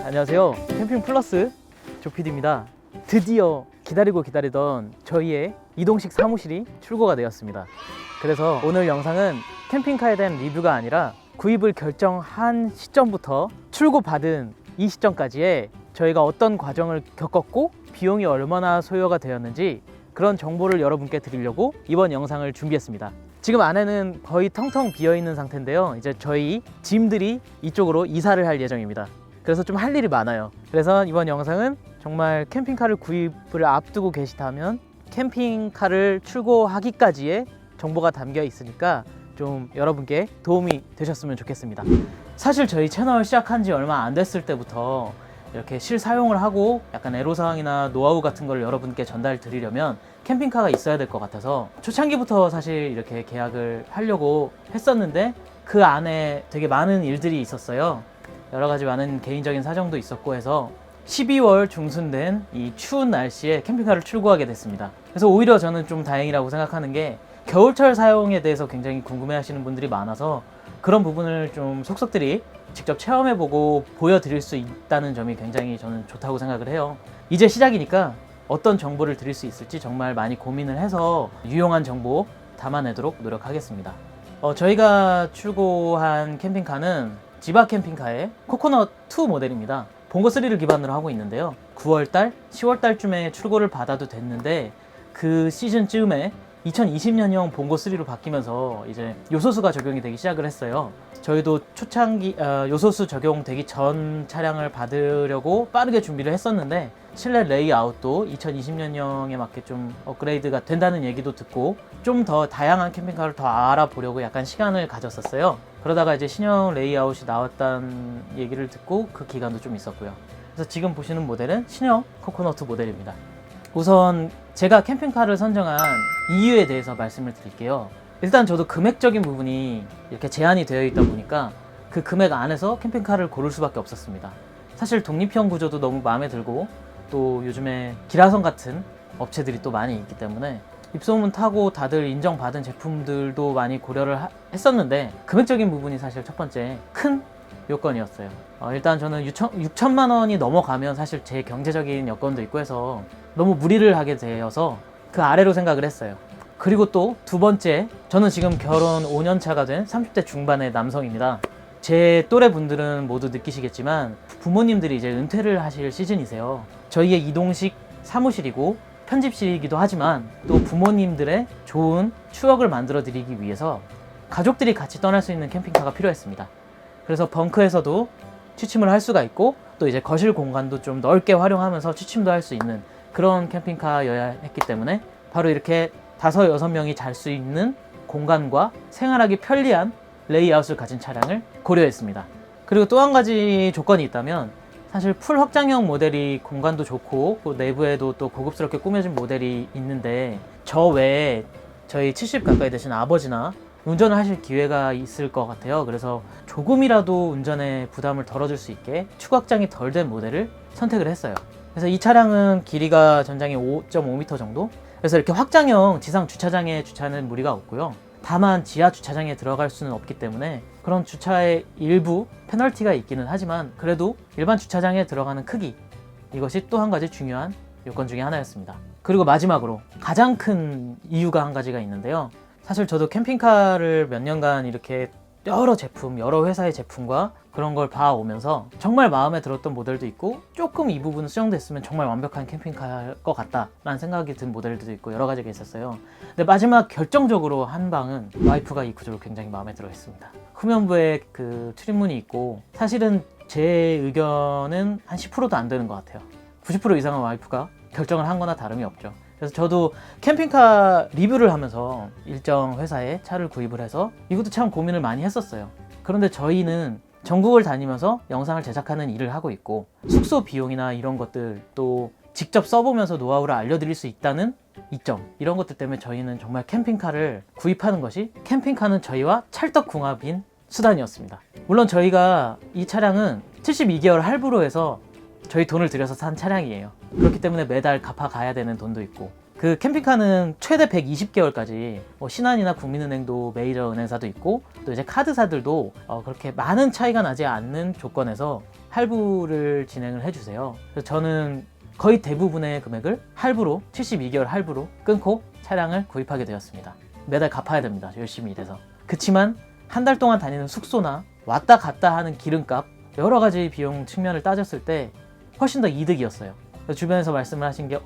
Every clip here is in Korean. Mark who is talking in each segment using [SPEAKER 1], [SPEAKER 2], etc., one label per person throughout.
[SPEAKER 1] 안녕하세요. 캠핑 플러스 조피디입니다. 드디어 기다리고 기다리던 저희의 이동식 사무실이 출고가 되었습니다. 그래서 오늘 영상은 캠핑카에 대한 리뷰가 아니라 구입을 결정한 시점부터 출고받은 이 시점까지의 저희가 어떤 과정을 겪었고 비용이 얼마나 소요가 되었는지 그런 정보를 여러분께 드리려고 이번 영상을 준비했습니다. 지금 안에는 거의 텅텅 비어있는 상태인데요. 이제 저희 짐들이 이쪽으로 이사를 할 예정입니다. 그래서 좀 할 일이 많아요. 그래서 이번 영상은 정말 캠핑카를 구입을 앞두고 계시다면 캠핑카를 출고하기까지의 정보가 담겨 있으니까 좀 여러분께 도움이 되셨으면 좋겠습니다. 사실 저희 채널 시작한 지 얼마 안 됐을 때부터 이렇게 실사용을 하고 약간 애로사항이나 노하우 같은 걸 여러분께 전달 드리려면 캠핑카가 있어야 될 것 같아서 초창기부터 사실 이렇게 계약을 하려고 했었는데 그 안에 되게 많은 일들이 있었어요. 여러 가지 많은 개인적인 사정도 있었고 해서 12월 중순 된 이 추운 날씨에 캠핑카를 출고하게 됐습니다. 그래서 오히려 저는 좀 다행이라고 생각하는 게 겨울철 사용에 대해서 굉장히 궁금해 하시는 분들이 많아서 그런 부분을 좀 속속들이 직접 체험해보고 보여드릴 수 있다는 점이 굉장히 저는 좋다고 생각을 해요. 이제 시작이니까 어떤 정보를 드릴 수 있을지 정말 많이 고민을 해서 유용한 정보 담아내도록 노력하겠습니다. 저희가 출고한 캠핑카는 지바 캠핑카의 코코넛2 모델입니다. 봉고3를 기반으로 하고 있는데요. 9월달, 10월달쯤에 출고를 받아도 됐는데 그 시즌쯤에 2020년형 봉고3로 바뀌면서 이제 요소수가 적용이 되기 시작을 했어요. 저희도 초창기 요소수 적용되기 전 차량을 받으려고 빠르게 준비를 했었는데 실내 레이아웃도 2020년형에 맞게 좀 업그레이드가 된다는 얘기도 듣고 좀 더 다양한 캠핑카를 더 알아보려고 약간 시간을 가졌었어요. 그러다가 이제 신형 레이아웃이 나왔다는 얘기를 듣고 그 기간도 좀 있었고요. 그래서 지금 보시는 모델은 신형 코코넛2 모델입니다. 우선 제가 캠핑카를 선정한 이유에 대해서 말씀을 드릴게요. 일단 저도 금액적인 부분이 이렇게 제한이 되어 있다 보니까 그 금액 안에서 캠핑카를 고를 수밖에 없었습니다. 사실 독립형 구조도 너무 마음에 들고 또 요즘에 기라성 같은 업체들이 또 많이 있기 때문에 입소문 타고 다들 인정받은 제품들도 많이 고려를 했었는데 금액적인 부분이 사실 첫 번째 큰 요건이었어요. 일단 저는 6천만 원이 넘어가면 사실 제 경제적인 여건도 있고 해서 너무 무리를 하게 되어서 그 아래로 생각을 했어요. 그리고 또 두 번째, 저는 지금 결혼 5년 차가 된 30대 중반의 남성입니다. 제 또래 분들은 모두 느끼시겠지만 부모님들이 이제 은퇴를 하실 시즌이세요. 저희의 이동식 사무실이고 편집실이기도 하지만 또 부모님들의 좋은 추억을 만들어 드리기 위해서 가족들이 같이 떠날 수 있는 캠핑카가 필요했습니다. 그래서 벙커에서도 취침을 할 수가 있고 또 이제 거실 공간도 좀 넓게 활용하면서 취침도 할 수 있는 그런 캠핑카여야 했기 때문에 바로 이렇게 5-6명이 잘 수 있는 공간과 생활하기 편리한 레이아웃을 가진 차량을 고려했습니다. 그리고 또 한 가지 조건이 있다면 사실 풀 확장형 모델이 공간도 좋고 또 내부에도 또 고급스럽게 꾸며진 모델이 있는데 저 외에 저희 70 가까이 되신 아버지나 운전을 하실 기회가 있을 것 같아요. 그래서 조금이라도 운전에 부담을 덜어줄 수 있게 축 확장이 덜 된 모델을 선택을 했어요. 그래서 이 차량은 길이가 전장이 5.5m 정도? 그래서 이렇게 확장형 지상 주차장에 주차하는 무리가 없고요. 다만 지하 주차장에 들어갈 수는 없기 때문에 그런 주차의 일부 페널티가 있기는 하지만 그래도 일반 주차장에 들어가는 크기, 이것이 또 한 가지 중요한 요건 중에 하나였습니다. 그리고 마지막으로 가장 큰 이유가 한 가지가 있는데요. 사실 저도 캠핑카를 몇 년간 이렇게 여러 제품, 여러 회사의 제품과 그런 걸 봐오면서 정말 마음에 들었던 모델도 있고 조금 이 부분 수정됐으면 정말 완벽한 캠핑카일 것 같다라는 생각이 든 모델들도 있고 여러 가지가 있었어요. 근데 마지막 결정적으로 한 방은 와이프가 이 구조를 굉장히 마음에 들어 했습니다. 후면부에 그 트림문이 있고 사실은 제 의견은 한 10%도 안 되는 것 같아요. 90% 이상은 와이프가 결정을 한 거나 다름이 없죠. 그래서 저도 캠핑카 리뷰를 하면서 일정 회사에 차를 구입을 해서 이것도 참 고민을 많이 했었어요. 그런데 저희는 전국을 다니면서 영상을 제작하는 일을 하고 있고 숙소 비용이나 이런 것들 또 직접 써보면서 노하우를 알려드릴 수 있다는 이점, 이런 것들 때문에 저희는 정말 캠핑카를 구입하는 것이 캠핑카는 저희와 찰떡궁합인 수단이었습니다. 물론 저희가 이 차량은 72개월 할부로 해서 저희 돈을 들여서 산 차량이에요. 그렇기 때문에 매달 갚아가야 되는 돈도 있고 그 캠핑카는 최대 120개월까지 신한이나 국민은행도 메이저 은행사도 있고 또 이제 카드사들도 그렇게 많은 차이가 나지 않는 조건에서 할부를 진행을 해주세요. 그래서 저는 거의 대부분의 금액을 할부로 72개월 할부로 끊고 차량을 구입하게 되었습니다. 매달 갚아야 됩니다. 열심히 일해서. 그치만 한 달 동안 다니는 숙소나 왔다 갔다 하는 기름값 여러 가지 비용 측면을 따졌을 때 훨씬 더 이득이었어요. 주변에서 말씀을 하신 게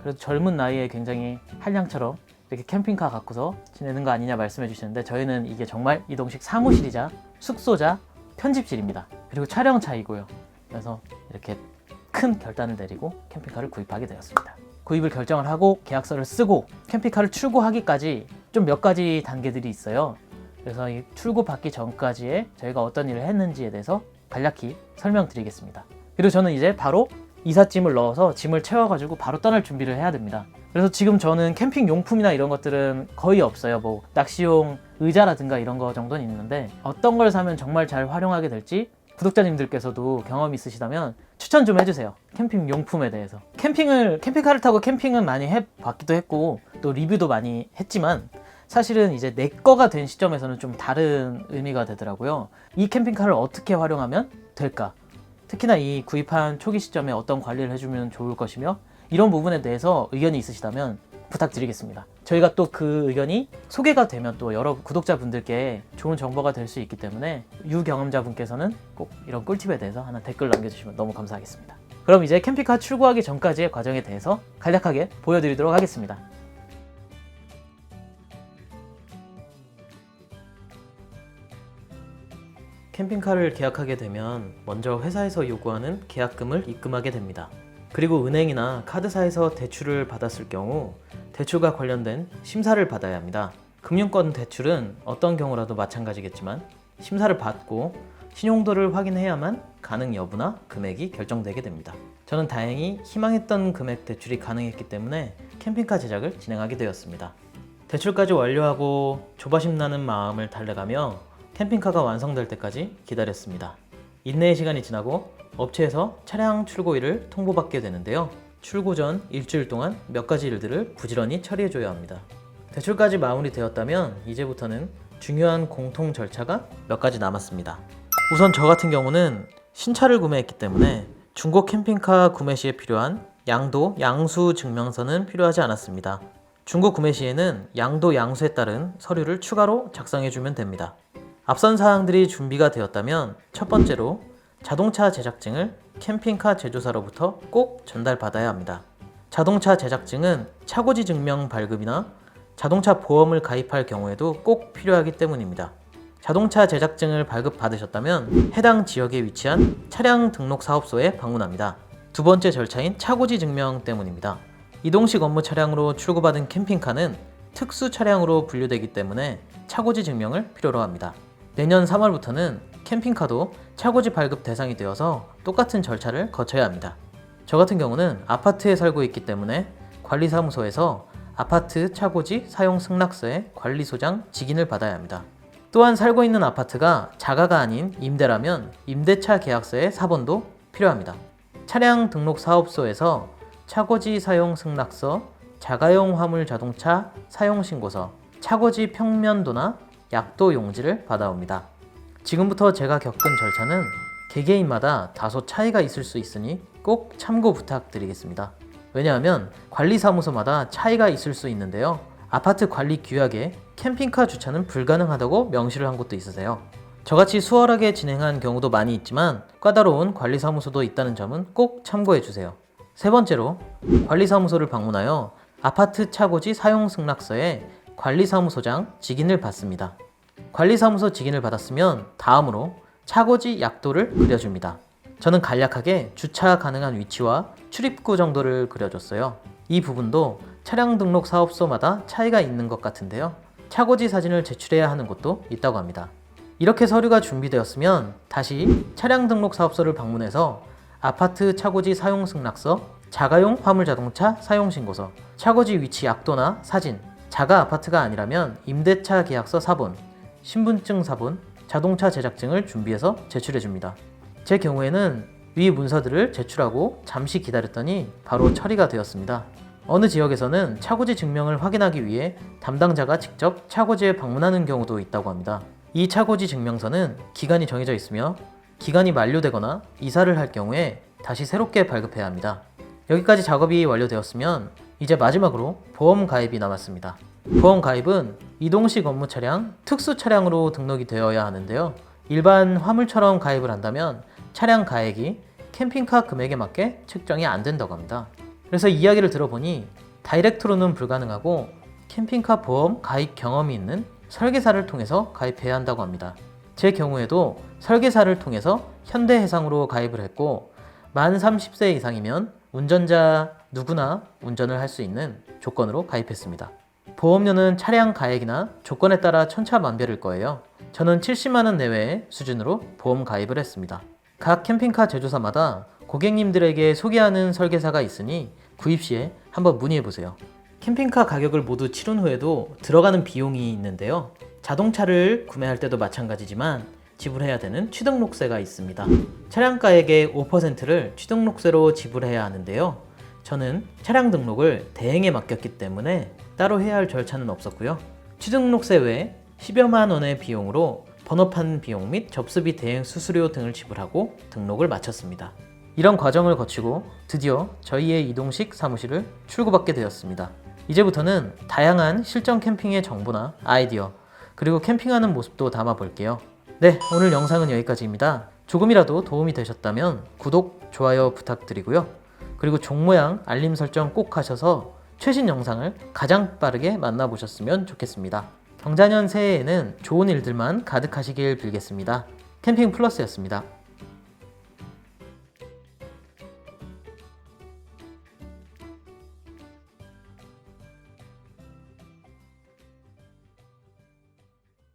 [SPEAKER 1] 그래도 젊은 나이에 굉장히 한량처럼 이렇게 캠핑카 갖고서 지내는 거 아니냐 말씀해 주시는데 저희는 이게 정말 이동식 사무실이자 숙소자 편집실입니다. 그리고 촬영차이고요. 그래서 이렇게 큰 결단을 내리고 캠핑카를 구입하게 되었습니다. 구입을 결정을 하고 계약서를 쓰고 캠핑카를 출고하기까지 좀 몇 가지 단계들이 있어요. 그래서 이 출고받기 전까지의 저희가 어떤 일을 했는지에 대해서 간략히 설명드리겠습니다. 그리고 저는 이제 바로 이삿짐을 넣어서 짐을 채워가지고 바로 떠날 준비를 해야 됩니다. 그래서 지금 저는 캠핑 용품이나 이런 것들은 거의 없어요. 뭐 낚시용 의자라든가 이런 거 정도는 있는데 어떤 걸 사면 정말 잘 활용하게 될지 구독자님들께서도 경험이 있으시다면 추천 좀 해주세요. 캠핑 용품에 대해서. 캠핑카를 타고 캠핑은 많이 해봤기도 했고 또 리뷰도 많이 했지만 사실은 이제 내 거가 된 시점에서는 좀 다른 의미가 되더라고요. 이 캠핑카를 어떻게 활용하면 될까? 특히나 이 구입한 초기 시점에 어떤 관리를 해주면 좋을 것이며 이런 부분에 대해서 의견이 있으시다면 부탁드리겠습니다. 저희가 또 그 의견이 소개가 되면 또 여러 구독자분들께 좋은 정보가 될 수 있기 때문에 유경험자분께서는 꼭 이런 꿀팁에 대해서 하나 댓글 남겨주시면 너무 감사하겠습니다. 그럼 이제 캠핑카 출고하기 전까지의 과정에 대해서 간략하게 보여드리도록 하겠습니다. 캠핑카를 계약하게 되면 먼저 회사에서 요구하는 계약금을 입금하게 됩니다. 그리고 은행이나 카드사에서 대출을 받았을 경우 대출과 관련된 심사를 받아야 합니다. 금융권 대출은 어떤 경우라도 마찬가지겠지만 심사를 받고 신용도를 확인해야만 가능 여부나 금액이 결정되게 됩니다. 저는 다행히 희망했던 금액 대출이 가능했기 때문에 캠핑카 제작을 진행하게 되었습니다. 대출까지 완료하고 조바심 나는 마음을 달래가며 캠핑카가 완성될 때까지 기다렸습니다. 인내의 시간이 지나고 업체에서 차량 출고일을 통보받게 되는데요. 출고 전 일주일 동안 몇 가지 일들을 부지런히 처리해줘야 합니다. 대출까지 마무리되었다면 이제부터는 중요한 공통 절차가 몇 가지 남았습니다. 우선 저 같은 경우는 신차를 구매했기 때문에 중고 캠핑카 구매 시에 필요한 양도, 양수 증명서는 필요하지 않았습니다. 중고 구매 시에는 양도, 양수에 따른 서류를 추가로 작성해주면 됩니다. 앞선 사항들이 준비가 되었다면 첫 번째로 자동차 제작증을 캠핑카 제조사로부터 꼭 전달받아야 합니다. 자동차 제작증은 차고지 증명 발급이나 자동차 보험을 가입할 경우에도 꼭 필요하기 때문입니다. 자동차 제작증을 발급받으셨다면 해당 지역에 위치한 차량 등록 사업소에 방문합니다. 두 번째 절차인 차고지 증명 때문입니다. 이동식 업무 차량으로 출고받은 캠핑카는 특수 차량으로 분류되기 때문에 차고지 증명을 필요로 합니다. 내년 3월부터는 캠핑카도 차고지 발급 대상이 되어서 똑같은 절차를 거쳐야 합니다. 저 같은 경우는 아파트에 살고 있기 때문에 관리사무소에서 아파트 차고지 사용 승낙서에 관리소장 직인을 받아야 합니다. 또한 살고 있는 아파트가 자가가 아닌 임대라면 임대차 계약서의 사본도 필요합니다. 차량 등록 사업소에서 차고지 사용 승낙서, 자가용 화물 자동차 사용 신고서, 차고지 평면도나 약도 용지를 받아옵니다. 지금부터 제가 겪은 절차는 개개인마다 다소 차이가 있을 수 있으니 꼭 참고 부탁드리겠습니다. 왜냐하면 관리사무소마다 차이가 있을 수 있는데요. 아파트 관리 규약에 캠핑카 주차는 불가능하다고 명시를 한 곳도 있으세요. 저같이 수월하게 진행한 경우도 많이 있지만 까다로운 관리사무소도 있다는 점은 꼭 참고해주세요. 세 번째로 관리사무소를 방문하여 아파트 차고지 사용 승낙서에 관리사무소장 직인을 받습니다. 관리사무소 직인을 받았으면 다음으로 차고지 약도를 그려줍니다. 저는 간략하게 주차 가능한 위치와 출입구 정도를 그려줬어요. 이 부분도 차량 등록 사업소마다 차이가 있는 것 같은데요. 차고지 사진을 제출해야 하는 곳도 있다고 합니다. 이렇게 서류가 준비되었으면 다시 차량 등록 사업소를 방문해서 아파트 차고지 사용 승낙서, 자가용 화물 자동차 사용 신고서, 차고지 위치 약도나 사진, 자가 아파트가 아니라면 임대차 계약서 사본, 신분증 사본, 자동차 제작증을 준비해서 제출해줍니다. 제 경우에는 위 문서들을 제출하고 잠시 기다렸더니 바로 처리가 되었습니다. 어느 지역에서는 차고지 증명을 확인하기 위해 담당자가 직접 차고지에 방문하는 경우도 있다고 합니다. 이 차고지 증명서는 기간이 정해져 있으며 기간이 만료되거나 이사를 할 경우에 다시 새롭게 발급해야 합니다. 여기까지 작업이 완료되었으면 이제 마지막으로 보험 가입이 남았습니다. 보험 가입은 이동식 업무 차량, 특수 차량으로 등록이 되어야 하는데요. 일반 화물처럼 가입을 한다면 차량 가액이 캠핑카 금액에 맞게 책정이 안 된다고 합니다. 그래서 이야기를 들어보니 다이렉트로는 불가능하고 캠핑카 보험 가입 경험이 있는 설계사를 통해서 가입해야 한다고 합니다. 제 경우에도 설계사를 통해서 현대해상으로 가입을 했고 만 30세 이상이면 운전자 누구나 운전을 할 수 있는 조건으로 가입했습니다. 보험료는 차량 가액이나 조건에 따라 천차만별일 거예요. 저는 70만 원 내외의 수준으로 보험 가입을 했습니다. 각 캠핑카 제조사마다 고객님들에게 소개하는 설계사가 있으니 구입 시에 한번 문의해보세요. 캠핑카 가격을 모두 치른 후에도 들어가는 비용이 있는데요. 자동차를 구매할 때도 마찬가지지만 지불해야 되는 취등록세가 있습니다. 차량 가액의 5%를 취등록세로 지불해야 하는데요. 저는 차량 등록을 대행에 맡겼기 때문에 따로 해야 할 절차는 없었고요. 취등록세 외에 10여만 원의 비용으로 번호판 비용 및 접수비 대행 수수료 등을 지불하고 등록을 마쳤습니다. 이런 과정을 거치고 드디어 저희의 이동식 사무실을 출고받게 되었습니다. 이제부터는 다양한 실전 캠핑의 정보나 아이디어, 그리고 캠핑하는 모습도 담아 볼게요. 네, 오늘 영상은 여기까지입니다. 조금이라도 도움이 되셨다면 구독, 좋아요 부탁드리고요. 그리고 종 모양 알림 설정 꼭 하셔서 최신 영상을 가장 빠르게 만나보셨으면 좋겠습니다. 경자년 새해에는 좋은 일들만 가득하시길 빌겠습니다. 캠핑 플러스였습니다.